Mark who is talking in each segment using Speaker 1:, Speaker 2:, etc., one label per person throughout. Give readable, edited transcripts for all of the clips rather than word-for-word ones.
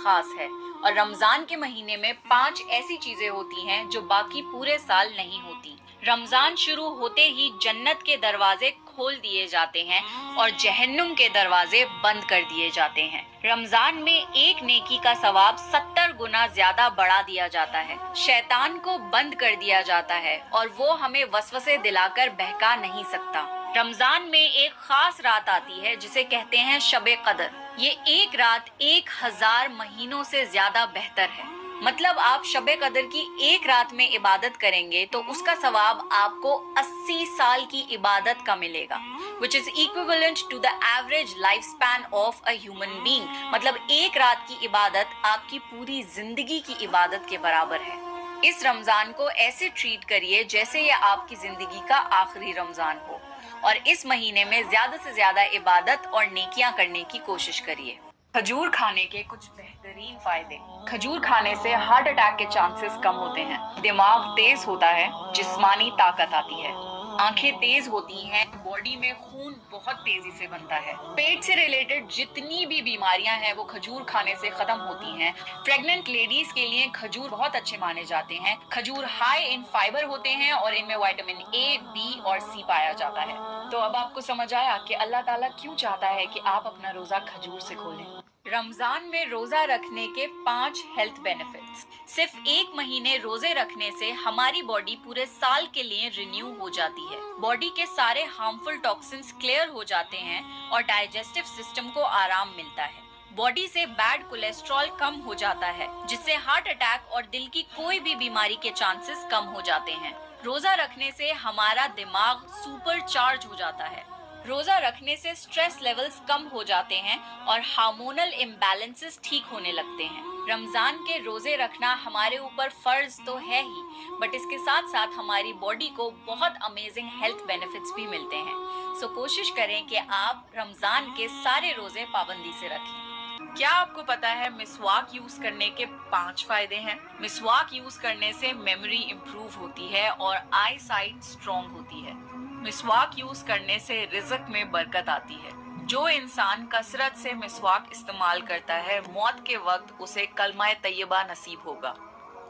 Speaker 1: खास है और रमजान के महीने में 5 ऐसी चीजें होती हैं जो बाकी पूरे साल नहीं होती। रमजान शुरू होते ही जन्नत के दरवाजे खोल दिए जाते हैं और जहन्नुम के दरवाजे बंद कर दिए जाते हैं। रमजान में एक नेकी का सवाब 70 गुना ज्यादा बढ़ा दिया जाता है। शैतान को बंद कर दिया जाता है और वो हमें वसवसे दिलाकर बहका नहीं सकता। रमजान में एक खास रात आती है जिसे कहते हैं शबे कदर। ये एक रात 1000 महीनों से ज्यादा बेहतर है। मतलब आप शबे कदर की एक रात में इबादत करेंगे तो उसका सवाब आपको 80 साल की इबादत का मिलेगा, which is equivalent to the average lifespan of a human being। मतलब एक रात की इबादत आपकी पूरी जिंदगी की इबादत के बराबर है। इस रमजान को ऐसे ट्रीट करिए जैसे ये आपकी जिंदगी का आखिरी रमजान हो और इस महीने में ज्यादा से ज्यादा इबादत और नेकियां करने की कोशिश करिए। खजूर खाने के कुछ बेहतरीन फायदे। खजूर खाने से हार्ट अटैक के चांसेस कम होते हैं, दिमाग तेज होता है, जिस्मानी ताकत आती है, आंखें तेज होती हैं, बॉडी में खून बहुत तेजी से बनता है, पेट से रिलेटेड जितनी भी बीमारियां हैं वो खजूर खाने से खत्म होती हैं। प्रेग्नेंट लेडीज के लिए खजूर बहुत अच्छे माने जाते हैं। खजूर हाई इन फाइबर होते हैं और इनमें विटामिन ए, बी और सी पाया जाता है। तो अब आपको समझ आया कि अल्लाह ताला क्यों चाहता है कि आप अपना रोजा खजूर से खोलें। रमजान में रोजा रखने के 5 हेल्थ बेनिफिट्स। सिर्फ एक महीने रोजे रखने से हमारी बॉडी पूरे साल के लिए रिन्यू हो जाती है। बॉडी के सारे हार्मफुल टॉक्सिन्स क्लियर हो जाते हैं और डाइजेस्टिव सिस्टम को आराम मिलता है। बॉडी से बैड कोलेस्ट्रॉल कम हो जाता है जिससे हार्ट अटैक और दिल की कोई भी बीमारी के चांसेस कम हो जाते हैं। रोजा रखने से हमारा दिमाग सुपर चार्ज हो जाता है। रोजा रखने से स्ट्रेस लेवल्स कम हो जाते हैं और हार्मोनल इम्बैलेंसेस ठीक होने लगते हैं। रमजान के रोजे रखना हमारे ऊपर फर्ज तो है ही, बट इसके साथ साथ हमारी बॉडी को बहुत अमेजिंग हेल्थ बेनिफिट्स भी मिलते हैं। सो कोशिश करें कि आप रमजान के सारे रोजे पाबंदी से रखें। क्या आपको पता है मिसवाक यूज करने के 5 फायदे हैं? मिसवाक यूज करने से मेमोरी इंप्रूव होती है और आई साइट स्ट्रॉन्ग होती है। मिसवाक यूज करने से रिज़्क में बरकत आती है। जो इंसान कसरत से मिसवाक इस्तेमाल करता है, मौत के वक्त उसे कलमा तैयबा नसीब होगा।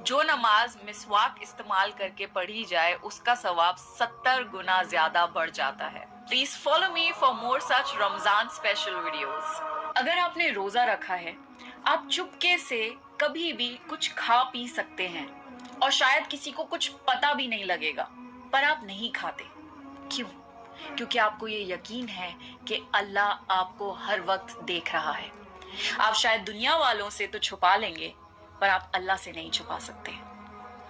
Speaker 1: जो नमाज मिसवाक इस्तेमाल करके पढ़ी जाए उसका सवाब 70 गुना ज्यादा बढ़ जाता है। Please follow me for more such Ramzan special videos. अगर आपने रोजा रखा है, आप चुपके से कभी भी कुछ खा पी सकते हैं और शायद किसी को कुछ पता भी नहीं लगेगा, पर आप नहीं खाते। क्यों? क्योंकि आपको ये यकीन है कि अल्लाह आपको हर वक्त देख रहा है। आप शायद दुनिया वालों से तो छुपा लेंगे, पर आप अल्लाह से नहीं छुपा सकते।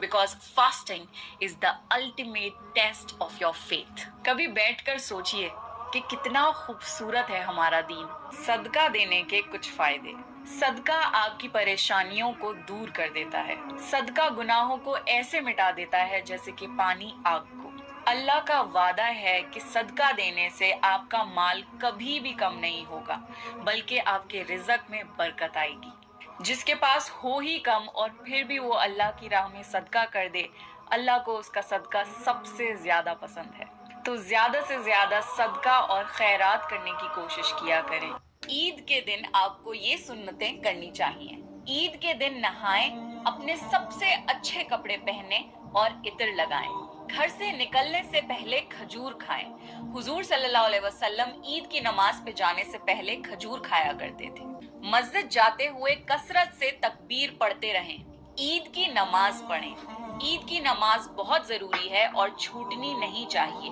Speaker 1: Because fasting is the ultimate test of your faith. कभी बैठकर सोचिए कि कितना खूबसूरत है हमारा दीन। सदका देने के कुछ फायदे। सदका आपकी परेशानियों को दूर कर देता है। सदका गुनाहों को ऐसे मिटा देता है जैसे कि पानी आग को। अल्लाह का वादा है कि सदका देने से आपका माल कभी भी कम नहीं होगा, बल्कि आपके रिज़्क में बरकत आएगी। जिसके पास हो ही कम और फिर भी वो अल्लाह की राह में सदका कर दे, अल्लाह को उसका सदका सबसे ज्यादा पसंद है। तो ज्यादा से ज्यादा सदका और खैरात करने की कोशिश किया करें। ईद के दिन आपको ये सुन्नतें करनी चाहिए। ईद के दिन नहाएं, अपने सबसे अच्छे कपड़े पहने और इत्र लगाएं। घर से निकलने से पहले खजूर खाएं। हुजूर सल्लल्लाहु अलैहि वसल्लम ईद की नमाज पे जाने से पहले खजूर खाया करते थे। मस्जिद जाते हुए कसरत से तकबीर पढ़ते रहें। ईद की नमाज पढ़ें। ईद की नमाज बहुत जरूरी है और छूटनी नहीं चाहिए।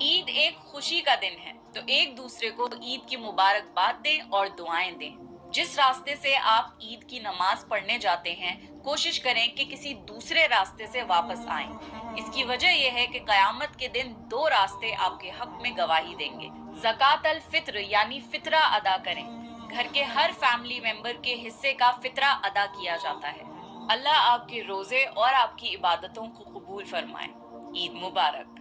Speaker 1: ईद एक खुशी का दिन है, तो एक दूसरे को ईद की मुबारकबाद दें और दुआएं दें। जिस रास्ते से आप ईद की नमाज पढ़ने जाते हैं, कोशिश करें कि किसी दूसरे रास्ते से वापस आएं। इसकी वजह यह है कि कयामत के दिन 2 रास्ते आपके हक में गवाही देंगे। ज़कात अल फित्र यानी फितरा अदा करें। घर के हर फैमिली मेंबर के हिस्से का फितरा अदा किया जाता है। अल्लाह आपके रोजे और आपकी इबादतों को कबूल फरमाए। ईद मुबारक।